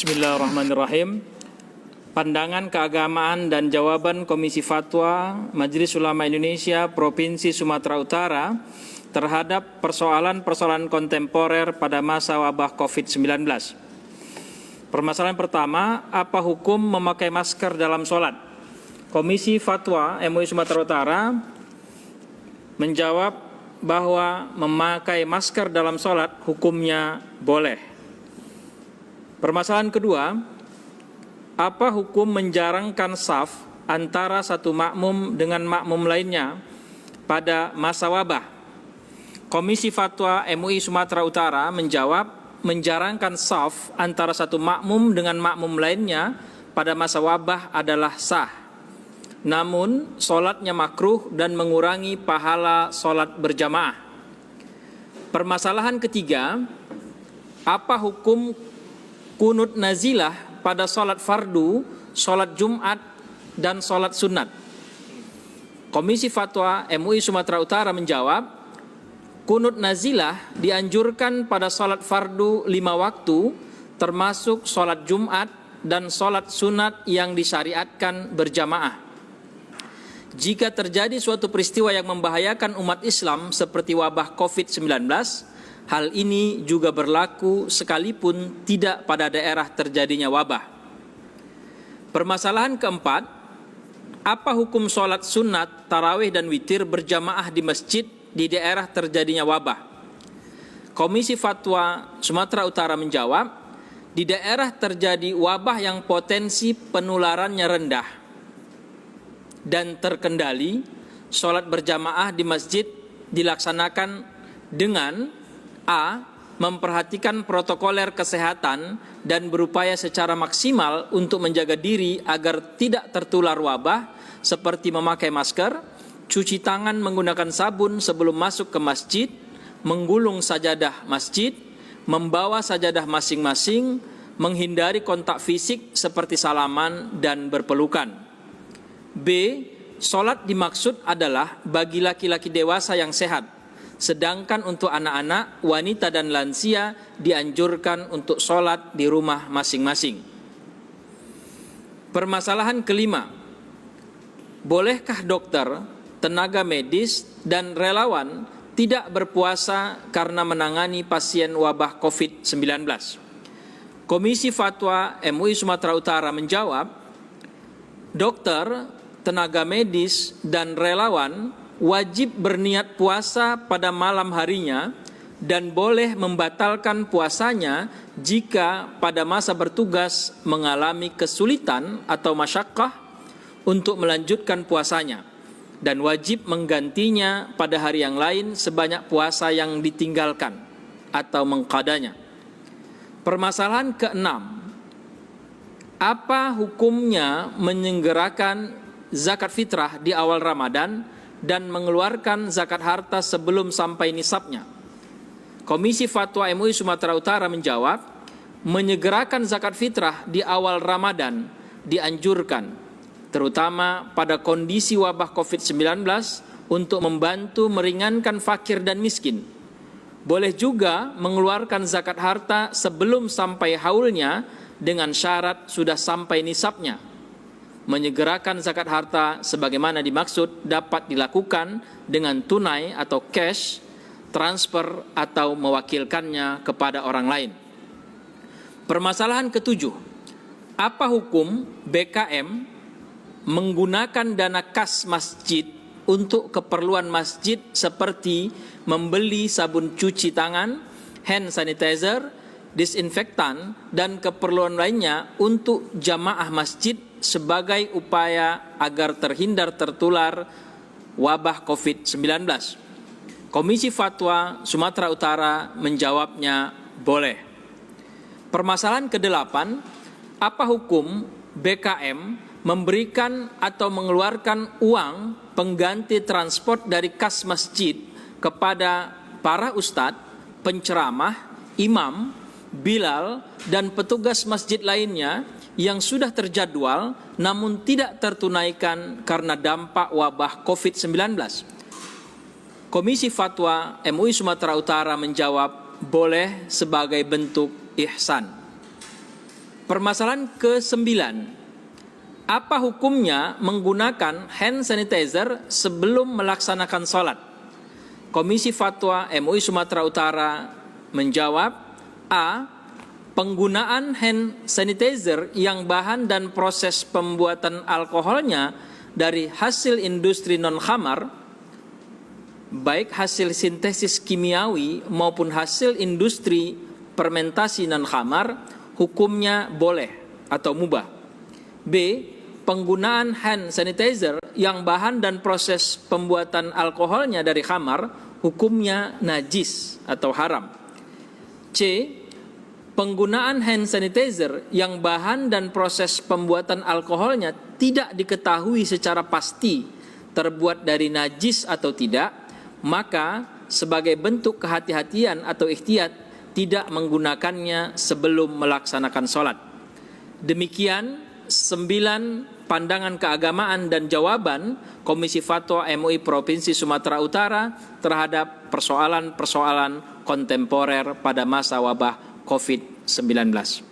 Bismillahirrahmanirrahim. Pandangan keagamaan dan jawaban Komisi Fatwa Majelis Ulama Indonesia Provinsi Sumatera Utara terhadap persoalan-persoalan kontemporer pada masa wabah COVID-19. Permasalahan pertama, apa hukum memakai masker dalam sholat? Komisi Fatwa MUI Sumatera Utara menjawab bahwa memakai masker dalam sholat hukumnya boleh. Permasalahan kedua, apa hukum menjarangkan shaf antara satu makmum dengan makmum lainnya pada masa wabah? Komisi Fatwa MUI Sumatera Utara menjawab menjarangkan shaf antara satu makmum dengan makmum lainnya pada masa wabah adalah sah. Namun, sholatnya makruh dan mengurangi pahala sholat berjamaah. Permasalahan ketiga, apa hukum kunut nazilah pada sholat fardu, sholat Jumat, dan sholat sunat? Komisi Fatwa MUI Sumatera Utara menjawab, kunut nazilah dianjurkan pada sholat fardu 5 waktu, termasuk sholat Jumat dan sholat sunat yang disyariatkan berjamaah. Jika terjadi suatu peristiwa yang membahayakan umat Islam seperti wabah COVID-19, hal ini juga berlaku sekalipun tidak pada daerah terjadinya wabah. Permasalahan keempat, apa hukum sholat sunat, tarawih dan witir berjamaah di masjid di daerah terjadinya wabah? Komisi Fatwa Sumatera Utara menjawab, di daerah terjadi wabah yang potensi penularannya rendah dan terkendali, sholat berjamaah di masjid dilaksanakan dengan A. Memperhatikan protokoler kesehatan dan berupaya secara maksimal untuk menjaga diri agar tidak tertular wabah seperti memakai masker, cuci tangan menggunakan sabun sebelum masuk ke masjid, menggulung sajadah masjid, membawa sajadah masing-masing, menghindari kontak fisik seperti salaman dan berpelukan. B. Sholat dimaksud adalah bagi laki-laki dewasa yang sehat, sedangkan untuk anak-anak, wanita dan lansia dianjurkan untuk sholat di rumah masing-masing. Permasalahan kelima, bolehkah dokter, tenaga medis, dan relawan tidak berpuasa karena menangani pasien wabah COVID-19? Komisi Fatwa MUI Sumatera Utara menjawab, dokter, tenaga medis, dan relawan wajib berniat puasa pada malam harinya dan boleh membatalkan puasanya jika pada masa bertugas mengalami kesulitan atau masyakkah untuk melanjutkan puasanya, dan wajib menggantinya pada hari yang lain sebanyak puasa yang ditinggalkan atau mengqadanya. Permasalahan keenam, apa hukumnya menyelenggarakan zakat fitrah di awal Ramadan dan mengeluarkan zakat harta sebelum sampai nisabnya? Komisi Fatwa MUI Sumatera Utara menjawab, menyegerakan zakat fitrah di awal Ramadan dianjurkan, terutama pada kondisi wabah COVID-19 untuk membantu meringankan fakir dan miskin. Boleh juga mengeluarkan zakat harta sebelum sampai haulnya dengan syarat sudah sampai nisabnya. Menyegerakan zakat harta sebagaimana dimaksud dapat dilakukan dengan tunai atau cash, transfer, atau mewakilkannya kepada orang lain. Permasalahan ketujuh, apa hukum BKM menggunakan dana kas masjid untuk keperluan masjid seperti membeli sabun cuci tangan, hand sanitizer, disinfektan, dan keperluan lainnya untuk jamaah masjid sebagai upaya agar terhindar tertular wabah COVID-19? Komisi Fatwa Sumatera Utara menjawabnya boleh. Permasalahan kedelapan, apa hukum BKM memberikan atau mengeluarkan uang pengganti transport dari kas masjid kepada para ustadz, penceramah, imam, bilal, dan petugas masjid lainnya yang sudah terjadwal namun tidak tertunaikan karena dampak wabah COVID-19? Komisi Fatwa MUI Sumatera Utara menjawab boleh sebagai bentuk ihsan. Permasalahan ke-9. Apa hukumnya menggunakan hand sanitizer sebelum melaksanakan sholat? Komisi Fatwa MUI Sumatera Utara menjawab, A. Penggunaan hand sanitizer yang bahan dan proses pembuatan alkoholnya dari hasil industri non-khamar, baik hasil sintesis kimiawi maupun hasil industri fermentasi non-khamar, hukumnya boleh atau mubah. B. Penggunaan hand sanitizer yang bahan dan proses pembuatan alkoholnya dari khamar, hukumnya najis atau haram. C. Penggunaan hand sanitizer yang bahan dan proses pembuatan alkoholnya tidak diketahui secara pasti terbuat dari najis atau tidak, maka sebagai bentuk kehati-hatian atau ikhtiyat tidak menggunakannya sebelum melaksanakan sholat. Demikian 9 pandangan keagamaan dan jawaban Komisi Fatwa MUI Provinsi Sumatera Utara terhadap persoalan-persoalan kontemporer pada masa wabah COVID-19.